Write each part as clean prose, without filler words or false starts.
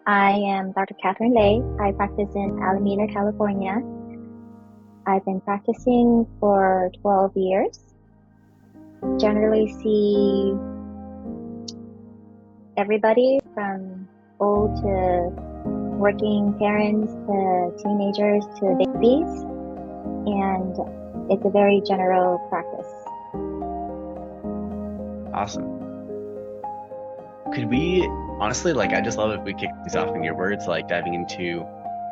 I am Dr. Catherine Lay. I practice in Alameda, California. I've been practicing for 12 years. Generally see everybody from old to working parents to teenagers to babies, and it's a very general practice. Awesome. Could we honestly, I just love if we kick these off in your words, diving into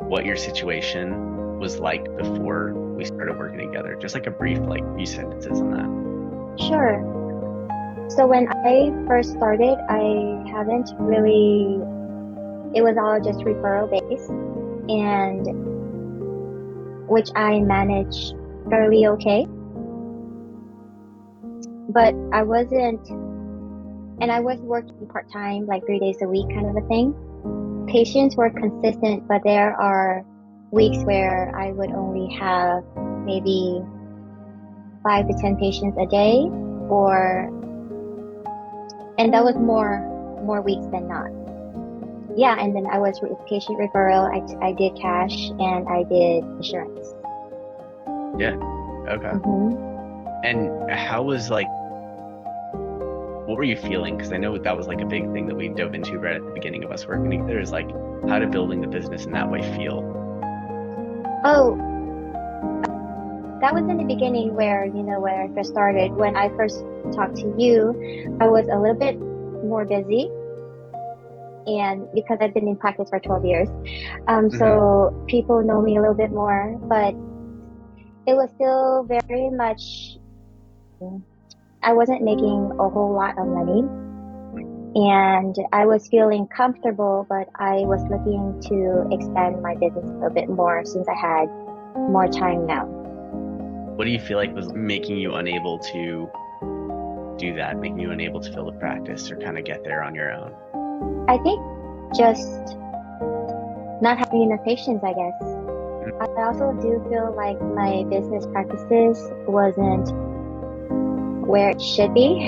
what your situation was like before we started working together. Just like a brief, few sentences on that. Sure. So when I first started, I haven't really, it was all just referral based, and which I managed fairly okay. But I wasn't, and I was working part-time, like 3 days a week kind of a thing. Patients were consistent, but there are weeks where I would only have maybe 5 to 10 patients a day, and that was more weeks than not. Yeah, and then I was patient referral, I did cash, and I did insurance. Yeah, okay. And how was what were you feeling? Because I know that was a big thing that we dove into right at the beginning of us working together, is how did building the business in that way feel? Oh, that was in the beginning where I first started. When I first talked to you, I was a little bit more busy, and because I've been in practice for 12 years, so people know me a little bit more, but it was still very much, I wasn't making a whole lot of money, and I was feeling comfortable, but I was looking to expand my business a little bit more since I had more time now. What do you feel was making you unable to do that, making you unable to fill the practice or kind of get there on your own? I think just not having enough patients, I guess. I also do feel like my business practices wasn't where it should be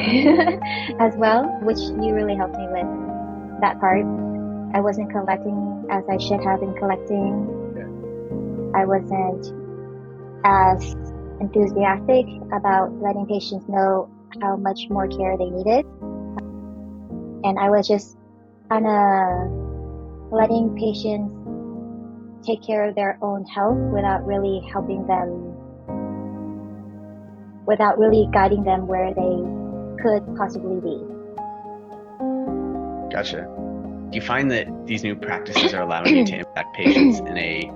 as well, which you really helped me with that part. I wasn't collecting as I should have been collecting. I wasn't as enthusiastic about letting patients know how much more care they needed. And I was just kind of letting patients take care of their own health without really helping them, without really guiding them where they could possibly be. Gotcha. Do you find that these new practices are allowing you to impact patients in a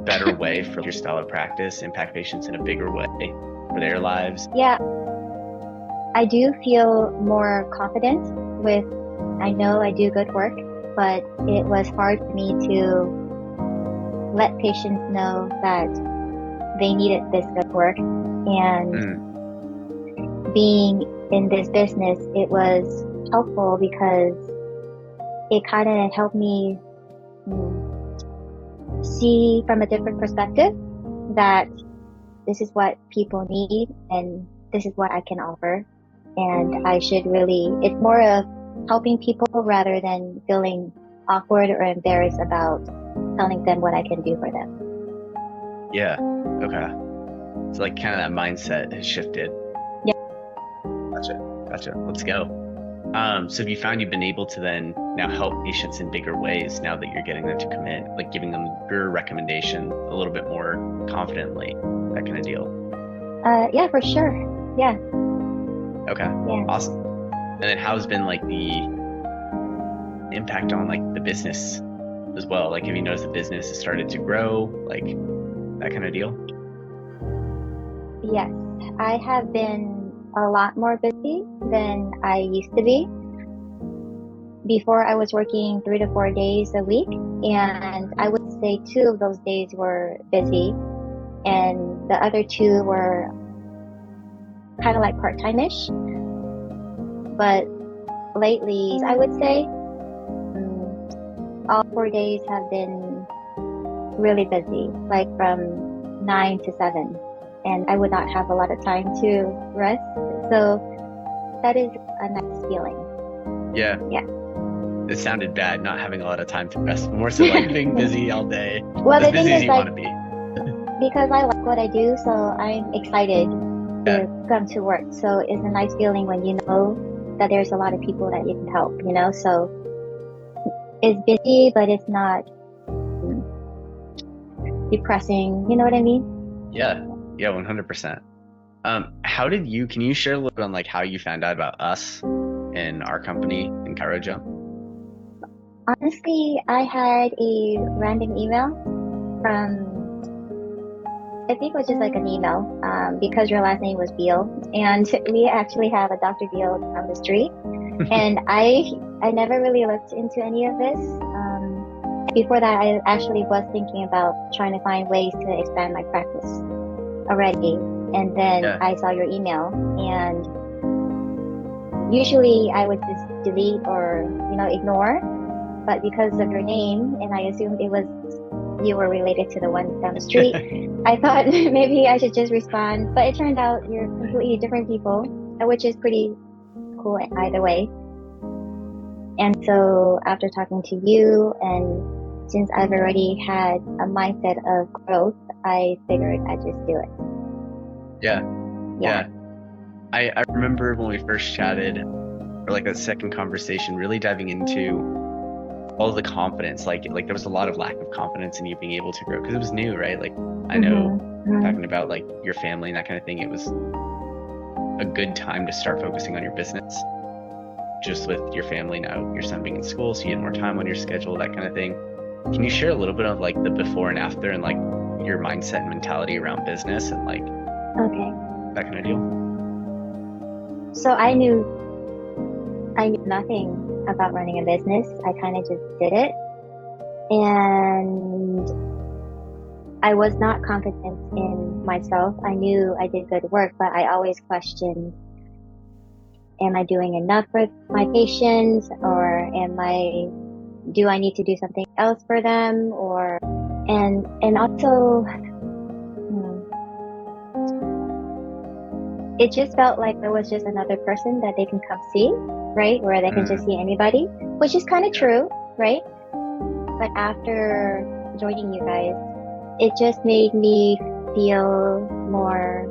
better way for your style of practice, impact patients in a bigger way for their lives? Yeah, I do feel more confident with, I know I do good work, but it was hard for me to let patients know that they needed this good work. And being in this business, it was helpful because it kind of helped me see from a different perspective that this is what people need and this is what I can offer. And I should really, it's more of helping people rather than feeling awkward or embarrassed about telling them what I can do for them. Yeah, okay. So kind of that mindset has shifted. Yeah. Gotcha. Let's go. So have you found you've been able to then now help patients in bigger ways now that you're getting them to come in, giving them your recommendation a little bit more confidently, that kind of deal? Yeah, for sure. Yeah. Okay. Yeah. Awesome. And then how's been the impact on the business as well? Have you noticed the business has started to grow, that kind of deal? Yes, I have been a lot more busy than I used to be. Before, I was working 3 to 4 days a week, and I would say 2 of those days were busy, and the other 2 were kind of part-time-ish. But lately, I would say all 4 days have been really busy, from 9 to 7. And I would not have a lot of time to rest. So that is a nice feeling. Yeah. Yeah. it sounded bad not having a lot of time to rest, more so like being busy all day, Well, as the thing busy as is, you want like, to be. because I like what I do, so I'm excited Yeah. to come to work. So it's a nice feeling when you know that there's a lot of people that you can help, you know? So it's busy, but it's not depressing. You know what I mean? Yeah. Yeah, 100%. Can you share a little bit on like how you found out about us and our company in ChiroJump? Honestly, I had a random email from, I think it was just like an email, because your last name was Beal, and we actually have a Dr. Beal down the street. And I never really looked into any of this. Before that, I actually was thinking about trying to find ways to expand my practice already. And then Yeah. I saw your email, and usually I would just delete or, ignore. But because of your name, and I assumed it was you were related to the one down the street, I thought maybe I should just respond. But it turned out you're completely different people, which is pretty cool either way. And so after talking to you, and since I've already had a mindset of growth, I figured I'd just do it. Yeah. Yeah. I remember when we first chatted, or like that second conversation, really diving into all of the confidence. Like there was a lot of lack of confidence in you being able to grow because it was new, right? Like I know talking about like your family and that kind of thing, it was a good time to start focusing on your business. Just with your family now, your son being in school, so you had more time on your schedule, that kind of thing. Can you share a little bit of like the before and after and like your mindset and mentality around business and like that kind of deal? So I knew nothing about running a business. I kind of just did it. And I was not confident in myself. I knew I did good work, but I always questioned, am I doing enough for my patients, or do I need to do something else for them? And also, it just felt like there was just another person that they can come see, right? Or they can just see anybody, which is kind of true, right? But after joining you guys, it just made me feel more,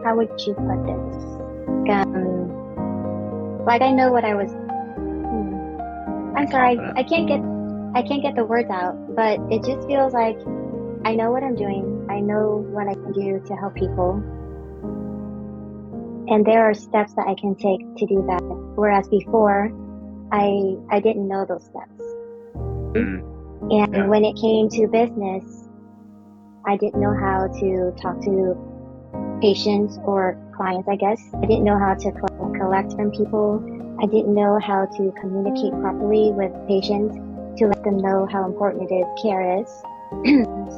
how would you put this? Like I know what I was, I'm sorry, I can't get the words out, but it just feels like I know what I'm doing. I know what I can do to help people. And there are steps that I can take to do that. Whereas before, I didn't know those steps. And when it came to business, I didn't know how to talk to patients or clients, I guess. I didn't know how to collect from people. I didn't know how to communicate properly with patients to let them know how important it is, care is.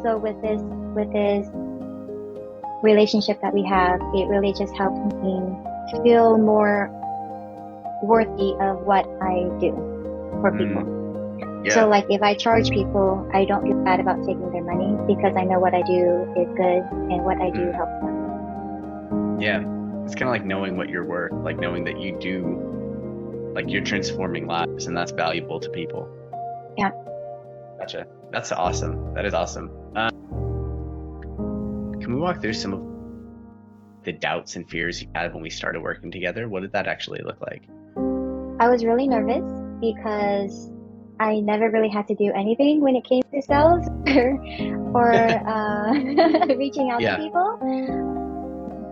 So with this relationship that we have, it really just helped me feel more worthy of what I do for people. Yeah. So like if I charge people, I don't feel bad about taking their money because I know what I do is good and what I do helps them. Yeah. It's kind of like knowing what you're worth, like knowing that you do, like you're transforming lives and that's valuable to people. Yeah. Gotcha. That's awesome. That is awesome. Can we walk through some of the doubts and fears you had when we started working together? What did that actually look like? I was really nervous because I never really had to do anything when it came to sales or reaching out to people.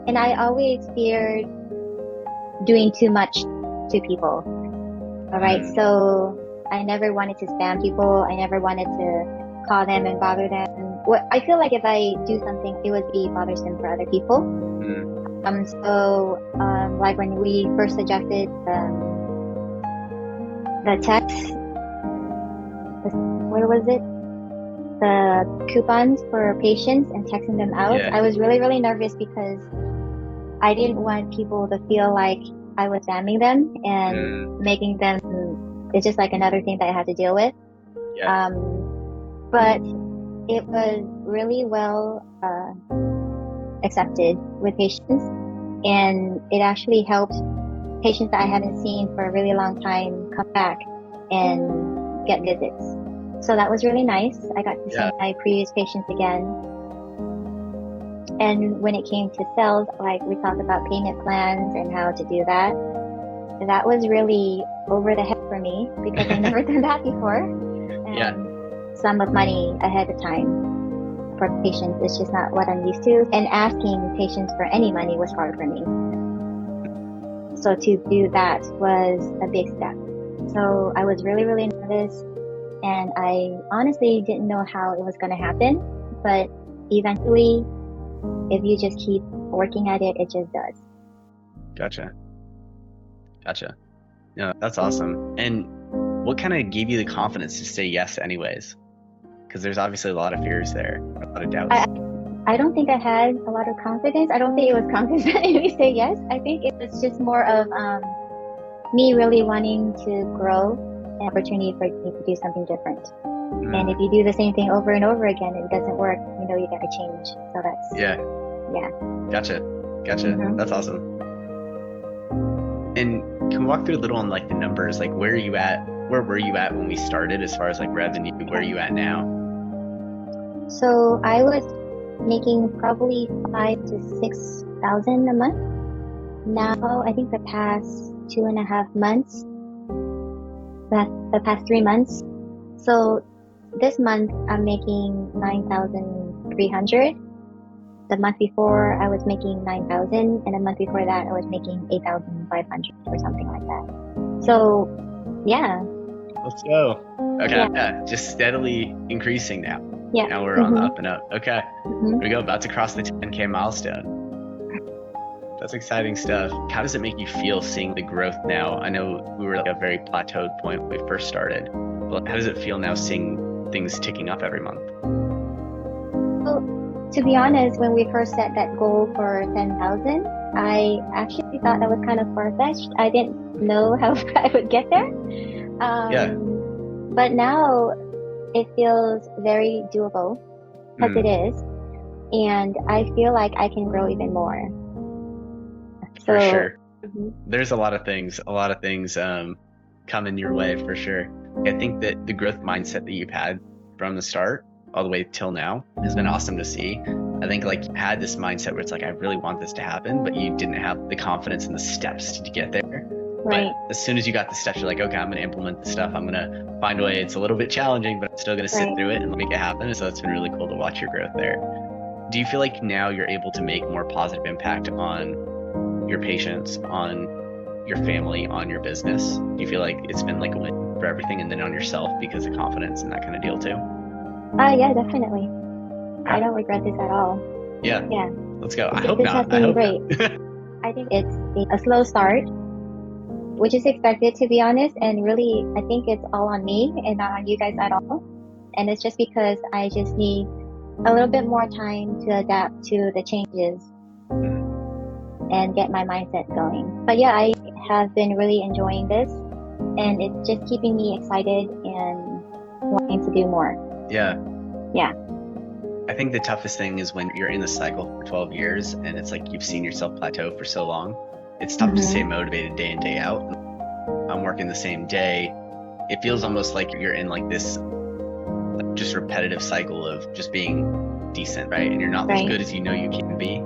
And I always feared doing too much to people. All right. So I never wanted to spam people. I never wanted to call them and bother them. I feel like if I do something, it would be bothersome for other people. Like when we first suggested the text, what was it? The coupons for patients and texting them out. I was really, really nervous because I didn't want people to feel like I was spamming them and making them, it's just like another thing that I had to deal with. But it was really well accepted with patients, and it actually helped patients that I haven't seen for a really long time come back and get visits. So that was really nice. I got to see my previous patients again. And when it came to sales, like we talked about payment plans and how to do that. That was really over the head for me because I've never done that before. And sum of money ahead of time for patients is just not what I'm used to. And asking patients for any money was hard for me. So to do that was a big step. So I was really, really nervous, and I honestly didn't know how it was going to happen. But eventually, if you just keep working at it, it just does. Gotcha. Yeah, that's awesome. And what kind of gave you the confidence to say yes anyways? Because there's obviously a lot of fears there, a lot of doubts. I don't think I had a lot of confidence. I don't think it was confidence that made me say yes. I think it was just more of me really wanting to grow, an opportunity for me to do something different. And if you do the same thing over and over again, it doesn't work. You got to change. So that's yeah. Gotcha. That's awesome. And can we walk through a little on like the numbers? Like where were you at when we started as far as like revenue? Where are you at now? So I was making probably 5,000 to 6,000 a month. Now I think the past 2.5 months, the past 3 months. So this month I'm making 9,300. The month before I was making 9,000, and the month before that I was making 8,500 or something like that. So yeah. Let's go. Okay. Yeah. Just steadily increasing now. Yeah. Now we're on the up and up. Okay. Here we go. About to cross the 10K milestone. That's exciting stuff. How does it make you feel seeing the growth now? I know we were at a very plateaued point when we first started. But how does it feel now seeing things ticking up every month? Well, to be honest, when we first set that goal for 10,000, I actually thought that was kind of far-fetched. I didn't know how I would get there. But now it feels very doable because it is. And I feel like I can grow even more. So, for sure. There's a lot of things coming your way for sure. I think that the growth mindset that you've had from the start all the way till now has been awesome to see. I think like you had this mindset where it's like, I really want this to happen, but you didn't have the confidence and the steps to get there. Right. But as soon as you got the steps, you're like, okay, I'm going to implement the stuff. I'm going to find a way. It's a little bit challenging, but I'm still going to sit through it and make it happen. So it's been really cool to watch your growth there. Do you feel like now you're able to make more positive impact on your patients, on your family, on your business? Do you feel like it's been like a win for everything and then on yourself because of confidence and that kind of deal too? Yeah, definitely. I don't regret this at all. Yeah. Let's go. I hope this not. Has been great. I think it's a slow start, which is expected, to be honest. And really, I think it's all on me and not on you guys at all. And it's just because I just need a little bit more time to adapt to the changes and get my mindset going. But yeah, I have been really enjoying this, and it's just keeping me excited and wanting to do more. Yeah. Yeah. I think the toughest thing is when you're in the cycle for 12 years and it's like you've seen yourself plateau for so long. It's tough to stay motivated day in, day out. I'm working the same day. It feels almost like you're in like this just repetitive cycle of just being decent, right? And you're not as good as you know you can be,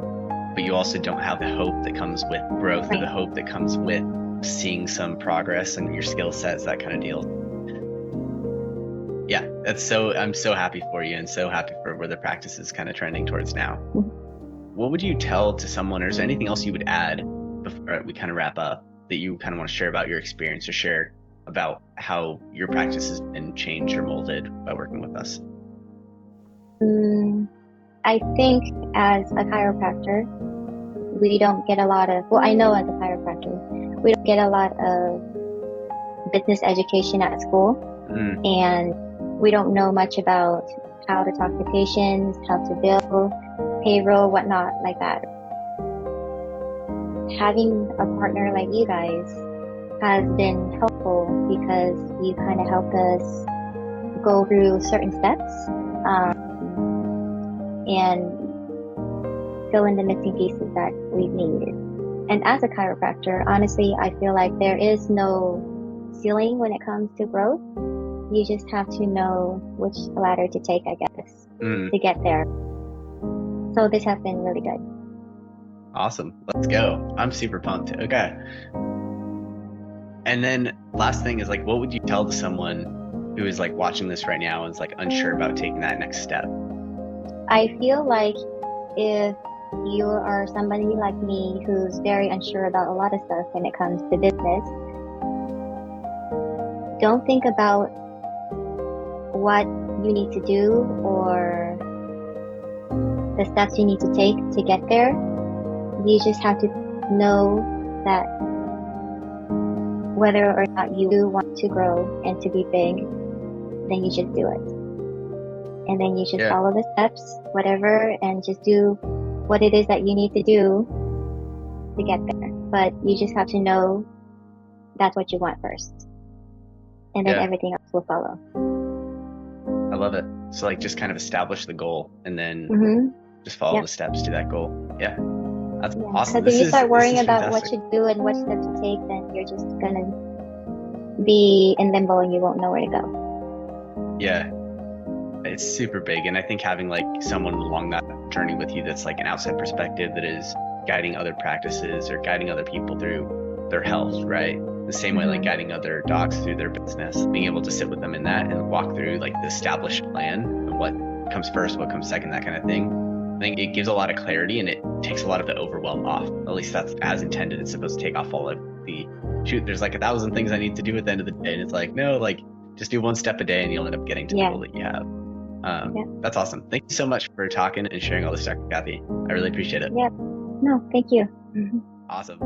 but you also don't have the hope that comes with growth or the hope that comes with seeing some progress and your skill sets, that kind of deal. Yeah, I'm so happy for you and so happy for where the practice is kind of trending towards now. What would you tell to someone, or is there anything else you would add before we kind of wrap up that you kind of want to share about your experience or share about how your practice has been changed or molded by working with us? I think as a chiropractor, we don't get a lot of, I know as a chiropractor, we don't get a lot of business education at school. And we don't know much about how to talk to patients, how to bill, payroll, whatnot, like that. Having a partner like you guys has been helpful because you kind of helped us go through certain steps and fill in the missing pieces that we've needed. And as a chiropractor, honestly, I feel like there is no ceiling when it comes to growth. You just have to know which ladder to take, I guess, to get there. So this has been really good. Awesome. Let's go. I'm super pumped. Okay. And then last thing is like, what would you tell to someone who is like watching this right now and is like unsure about taking that next step? I feel like if you are somebody like me who's very unsure about a lot of stuff when it comes to business, don't think about what you need to do or the steps you need to take to get there. You just have to know that whether or not you want to grow and to be big, then you just do it. And then you just follow the steps, whatever, and just do what it is that you need to do to get there. But you just have to know that's what you want first. And then everything else will follow. I love it. So like just kind of establish the goal and then just follow the steps to that goal. Yeah. That's awesome. Because if you start worrying about what to do and what step to take, then you're just going to be in limbo and you won't know where to go. Yeah. It's super big. And I think having like someone along that journey with you that's like an outside perspective that is guiding other practices or guiding other people through their health, right? The same way like guiding other docs through their business, being able to sit with them in that and walk through like the established plan and what comes first, what comes second, that kind of thing. I think it gives a lot of clarity and it takes a lot of the overwhelm off. At least that's as intended. It's supposed to take off all of the there's like 1,000 things I need to do at the end of the day. And it's like, no, like just do one step a day and you'll end up getting to the goal that you have. That's awesome. Thank you so much for talking and sharing all this, Dr. Kathy. I really appreciate it. Yep. No, thank you. Awesome.